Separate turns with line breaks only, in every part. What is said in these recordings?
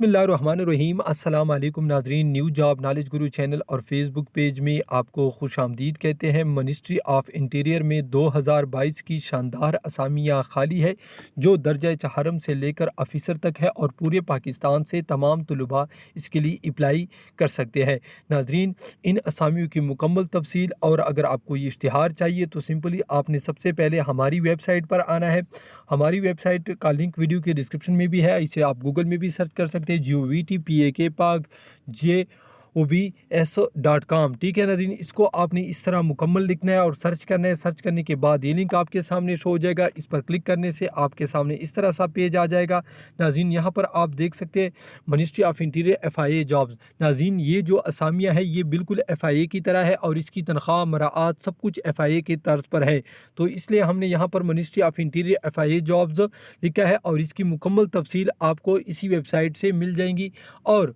बिस्मिल्लाहिर्रहमानिर्रहीम। अस्सलाम वालेकुम नाजरीन। न्यू जॉब नॉलेज गुरु चैनल और फेसबुक पेज में आपको खुश आमदीद कहते हैं। मिनिस्ट्री ऑफ इंटीरियर में 2022 की शानदार असामियाँ खाली है जो दर्जा चहारम से लेकर ऑफिसर तक है और पूरे पाकिस्तान से तमाम तलबा इसके लिए अप्लाई कर सकते हैं। नाजरीन, इन असामियों की मुकम्मल तफसील और अगर आपको ये इश्तिहार चाहिए तो सिंपली आपने सबसे पहले हमारी वेबसाइट पर आना है। हमारी वेबसाइट का लिंक वीडियो के डिस्क्रिप्शन में भी है, इसे आप गूगल में भी सर्च कर सकते हैं। GOVTPAKPAG.JOBS.com। ठीक है नाज़रीन, इसको आपने इस तरह मुकम्मल लिखना है और सर्च करना है। सर्च करने के बाद ये लिंक आपके सामने शो हो जाएगा। इस पर क्लिक करने से आपके सामने इस तरह सा पेज आ जाएगा। नाज़रीन, यहाँ पर आप देख सकते हैं ministry of interior FIA jobs. नाज़रीन, ये जो असामियाँ है ये बिल्कुल FIA की तरह है और इसकी तनख्वाह मराआत सब कुछ FIA के तर्ज पर है। तो इसलिए हमने यहाँ पर ministry of interior FIA jobs लिखा है और इसकी मुकम्मल तफसील आपको इसी वेबसाइट से मिल जाएंगी और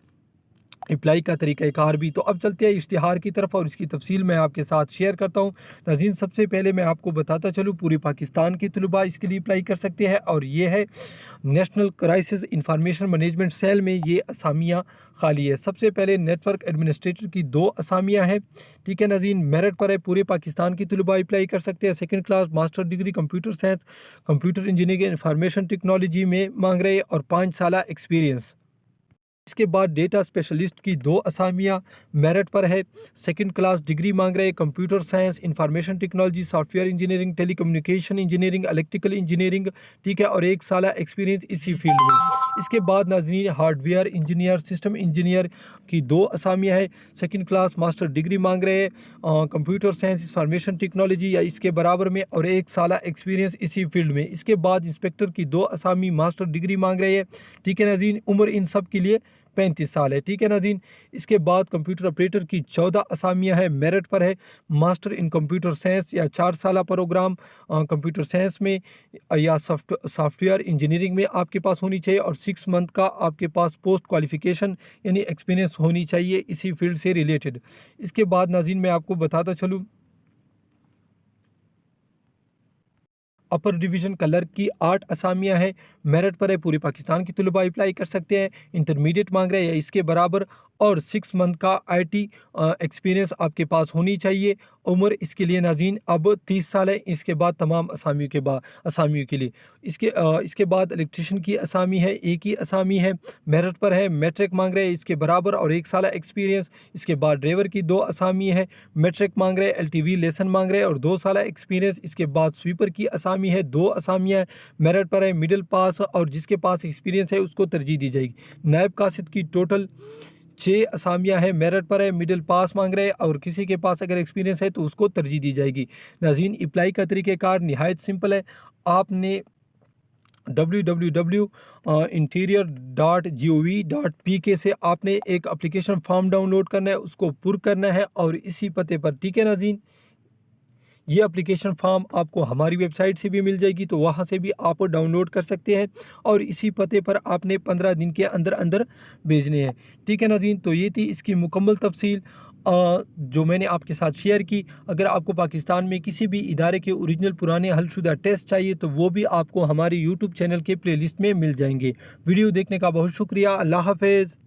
अप्लाई का तरीक़ाकार भी। तो अब चलते हैं इश्तिहार की तरफ और इसकी तफसील मैं आपके साथ शेयर करता हूँ। नाज़रीन, सबसे पहले मैं आपको बताता चलूँ पूरे पाकिस्तान के तलबा इसके लिए अप्लाई कर सकते हैं और ये है national crisis information management cell में ये असामियाँ खाली है। सबसे पहले नेटवर्क एडमिनिस्ट्रेटर की 2 असामियाँ हैं। ठीक है नाज़रीन, मेरिट पर है, पूरे पाकिस्तान की तलबा अप्लाई कर सकते हैं। Second class master degree computer science, computer engineering information technology में मांग रहे हैं और 5 साल एक्सपीरियंस। इसके बाद डेटा स्पेशलिस्ट की 2 असामियाँ मेरिट पर है। सेकंड क्लास डिग्री मांग रहे हैं computer science, information technology, software engineering, telecommunication engineering, electrical engineering. ठीक है, और 1 साल एक्सपीरियंस इसी फील्ड में। इसके बाद नाज़रीन हार्डवेयर इंजीनियर, सिस्टम इंजीनियर की 2 असामियाँ हैं। सेकंड क्लास मास्टर डिग्री मांग रहे हैं कंप्यूटर साइंस, इंफॉर्मेशन टेक्नोलॉजी या इसके बराबर में और 1 साल एक्सपीरियंस इसी फील्ड में। इसके बाद इंस्पेक्टर की 2 असामी मास्टर डिग्री मांग रहे हैं। ठीक है नाज़रीन, उम्र इन सब के लिए 35 साल है। ठीक है नाज़रीन, इसके बाद कंप्यूटर ऑपरेटर की 14 असामियाँ हैं, मेरिट पर है। मास्टर इन कंप्यूटर साइंस या 4 साल प्रोग्राम कंप्यूटर साइंस में या सॉफ्टवेयर इंजीनियरिंग में आपके पास होनी चाहिए और 6 मंथ का आपके पास पोस्ट क्वालिफिकेशन यानी एक्सपीरियंस होनी चाहिए इसी फील्ड से रिलेटेड। इसके बाद नाज़रीन मैं आपको बताता चलूँ अपर डिवीज़न क्लर्क की 8 असामियाँ हैं, मेरिट पर है, पूरे पाकिस्तान की तलबा अप्लाई कर सकते हैं। इंटरमीडिएट मांग रहे हैं या इसके बराबर और 6 मंथ का IT एक्सपीरियंस आपके पास होनी चाहिए। उम्र इसके लिए नाज़रीन अब 30 साल है। इसके बाद तमाम असामियों के लिए इसके बाद इलेक्ट्रीशियन की असामी है, एक ही असामी है, मेरिट पर है, मैट्रिक मांग रहे हैं इसके बराबर और 1 साल एक्सपीरियंस। इसके बाद ड्राइवर की 2 असामी है, मैट्रिक मांग रहे हैं, LTV लेसन मांग रहे हैं और 2 साल एक्सपीरियंस। इसके बाद स्वीपर की असामी है, 2 असामियाँ हैं, मेरिट पर है, मिडिल पास और जिसके पास एक्सपीरियंस है उसको तरजीह दी जाएगी। नायब कासिद की टोटल 6 असामियाँ हैं, मेरिट पर है, मिडिल पास मांग रहे हैं और किसी के पास अगर एक्सपीरियंस है तो उसको तरजीह दी जाएगी। नाज़रीन, अप्लाई का तरीक़ाकार निहायत सिंपल है। आपने www.interior.gov.pk से आपने एक एप्लीकेशन फॉर्म डाउनलोड करना है, उसको पुर करना है और इसी पते पर। ठीक है नाज़रीन, ये एप्लीकेशन फॉर्म आपको हमारी वेबसाइट से भी मिल जाएगी, तो वहाँ से भी आप डाउनलोड कर सकते हैं और इसी पते पर आपने 15 दिन के अंदर अंदर भेजने हैं। ठीक है नाज़रीन, तो ये थी इसकी मुकम्मल तफसील जो मैंने आपके साथ शेयर की। अगर आपको पाकिस्तान में किसी भी इदारे के ओरिजिनल पुराने हलशुदा टेस्ट चाहिए तो वो भी आपको हमारे यूट्यूब चैनल के प्लेलिस्ट में मिल जाएंगे। वीडियो देखने का बहुत शुक्रिया। अल्लाह हाफ़िज़।